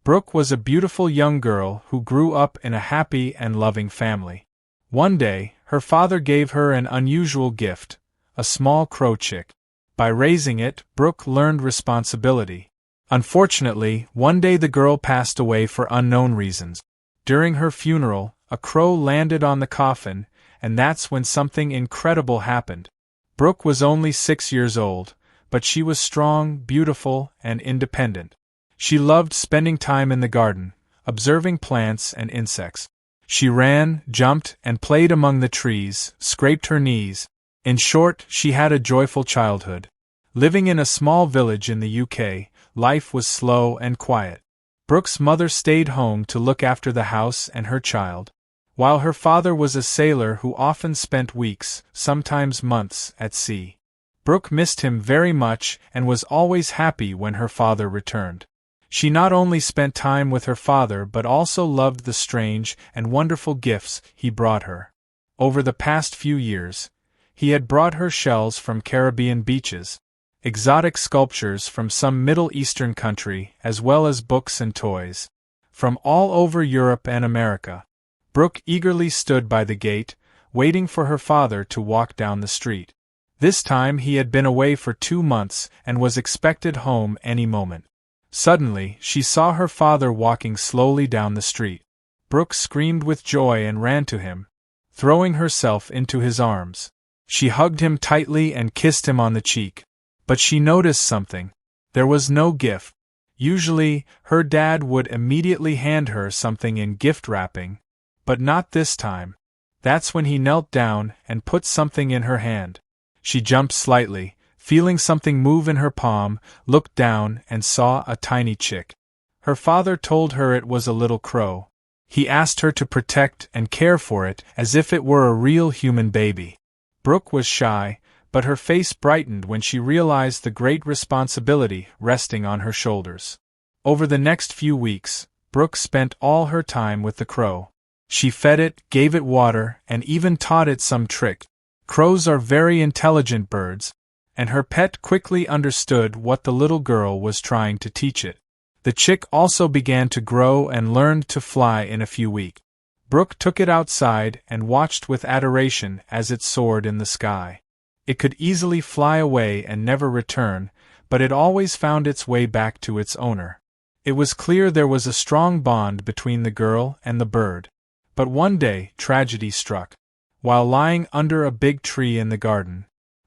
Brook was a beautiful young girl who grew up in a happy and loving family. One day, her father gave her an unusual gift, a small crow chick. By raising it, Brook learned responsibility. Unfortunately, one day the girl passed away for unknown reasons. During her funeral, a crow landed on the coffin, and that's when something incredible happened. Brook was only 6 years old, but she was strong, beautiful, and independent. She loved spending time in the garden, observing plants and insects. She ran, jumped, and played among the trees, scraped her knees. In short, she had a joyful childhood. Living in a small village in the UK, life was slow and quiet. Brook's mother stayed home to look after the house and her child, while her father was a sailor who often spent weeks, sometimes months, at sea. Brook missed him very much and was always happy when her father returned. She not only spent time with her father but also loved the strange and wonderful gifts he brought her. Over the past few years, he had brought her shells from Caribbean beaches, exotic sculptures from some Middle Eastern country, as well as books and toys from all over Europe and America. Brook eagerly stood by the gate, waiting for her father to walk down the street. This time he had been away for 2 months and was expected home any moment. Suddenly, she saw her father walking slowly down the street. Brook screamed with joy and ran to him, throwing herself into his arms. She hugged him tightly and kissed him on the cheek. But she noticed something. There was no gift. Usually, her dad would immediately hand her something in gift wrapping, but not this time. That's when he knelt down and put something in her hand. She jumped slightly, feeling something move in her palm, looked down and saw a tiny chick. Her father told her it was a little crow. He asked her to protect and care for it as if it were a real human baby. Brook was shy, but her face brightened when she realized the great responsibility resting on her shoulders. Over the next few weeks, Brook spent all her time with the crow. She fed it, gave it water, and even taught it some trick. Crows are very intelligent birds, and her pet quickly understood what the little girl was trying to teach it. The chick also began to grow and learned to fly in a few weeks. Brook took it outside and watched with adoration as it soared in the sky. It could easily fly away and never return, but it always found its way back to its owner. It was clear there was a strong bond between the girl and the bird. But one day, tragedy struck. While lying under a big tree in the garden,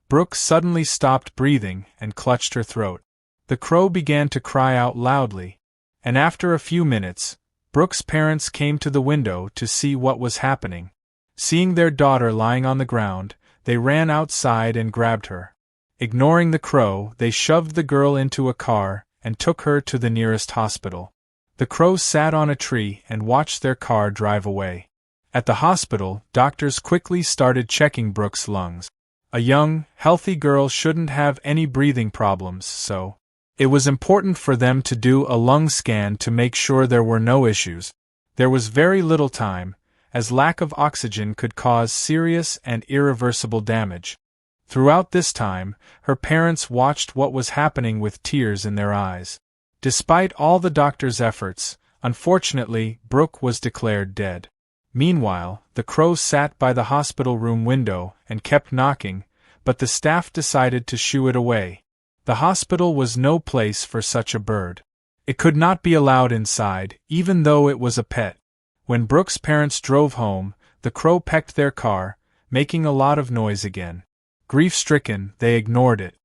Brook suddenly stopped breathing and clutched her throat. The crow began to cry out loudly, and after a few minutes, Brook's parents came to the window to see what was happening. Seeing their daughter lying on the ground, they ran outside and grabbed her. Ignoring the crow, they shoved the girl into a car and took her to the nearest hospital. The crow sat on a tree and watched their car drive away. At the hospital, doctors quickly started checking Brook's lungs. A young, healthy girl shouldn't have any breathing problems, so it was important for them to do a lung scan to make sure there were no issues. There was very little time, as lack of oxygen could cause serious and irreversible damage. Throughout this time, her parents watched what was happening with tears in their eyes. Despite all the doctor's efforts, unfortunately, Brook was declared dead. Meanwhile, the crow sat by the hospital room window and kept knocking, but the staff decided to shoo it away. The hospital was no place for such a bird. It could not be allowed inside, even though it was a pet. When Brook's parents drove home, the crow pecked their car, making a lot of noise again. Grief-stricken, they ignored it.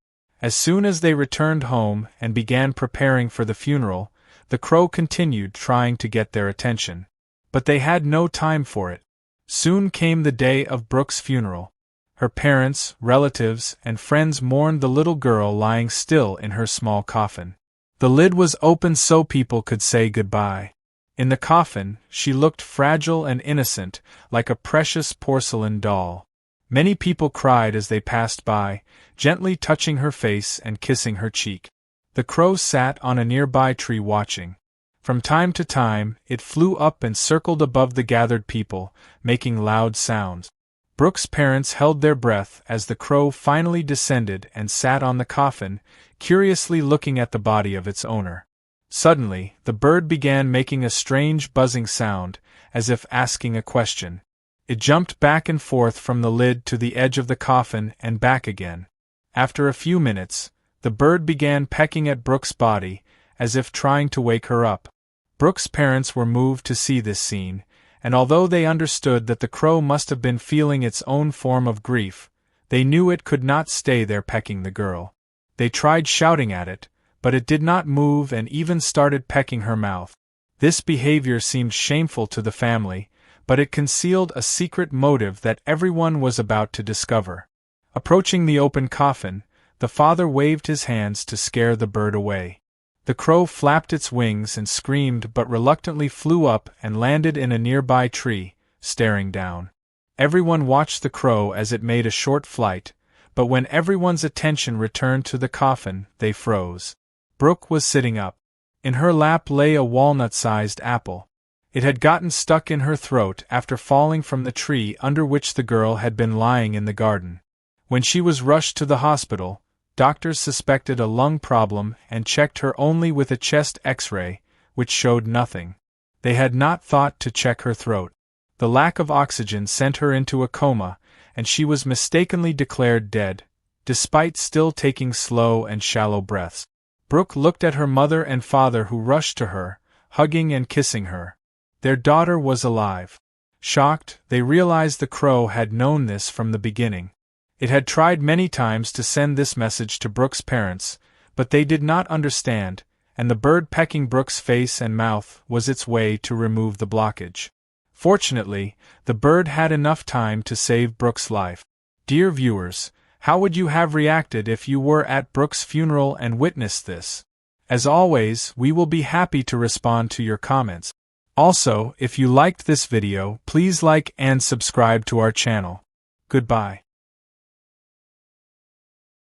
As soon as they returned home and began preparing for the funeral, the crow continued trying to get their attention. But they had no time for it. Soon came the day of Brook's funeral. Her parents, relatives, and friends mourned the little girl lying still in her small coffin. The lid was open so people could say goodbye. In the coffin, she looked fragile and innocent, like a precious porcelain doll. Many people cried as they passed by, gently touching her face and kissing her cheek. The crow sat on a nearby tree watching. From time to time, it flew up and circled above the gathered people, making loud sounds. Brook's parents held their breath as the crow finally descended and sat on the coffin, curiously looking at the body of its owner. Suddenly, the bird began making a strange buzzing sound, as if asking a question. It jumped back and forth from the lid to the edge of the coffin and back again. After a few minutes, the bird began pecking at Brook's body, as if trying to wake her up. Brook's parents were moved to see this scene, and although they understood that the crow must have been feeling its own form of grief, they knew it could not stay there pecking the girl. They tried shouting at it, but it did not move and even started pecking her mouth. This behavior seemed shameful to the family, but it concealed a secret motive that everyone was about to discover. Approaching the open coffin, the father waved his hands to scare the bird away. The crow flapped its wings and screamed but reluctantly flew up and landed in a nearby tree, staring down. Everyone watched the crow as it made a short flight, but when everyone's attention returned to the coffin, they froze. Brook was sitting up. In her lap lay a walnut-sized apple. It had gotten stuck in her throat after falling from the tree under which the girl had been lying in the garden. When she was rushed to the hospital, doctors suspected a lung problem and checked her only with a chest X-ray, which showed nothing. They had not thought to check her throat. The lack of oxygen sent her into a coma, and she was mistakenly declared dead, despite still taking slow and shallow breaths. Brook looked at her mother and father who rushed to her, hugging and kissing her. Their daughter was alive. Shocked, they realized the crow had known this from the beginning. It had tried many times to send this message to Brook's parents, but they did not understand, and the bird pecking Brook's face and mouth was its way to remove the blockage. Fortunately, the bird had enough time to save Brook's life. Dear viewers, how would you have reacted if you were at Brook's funeral and witnessed this? As always, we will be happy to respond to your comments. Also, if you liked this video, please like and subscribe to our channel. Goodbye.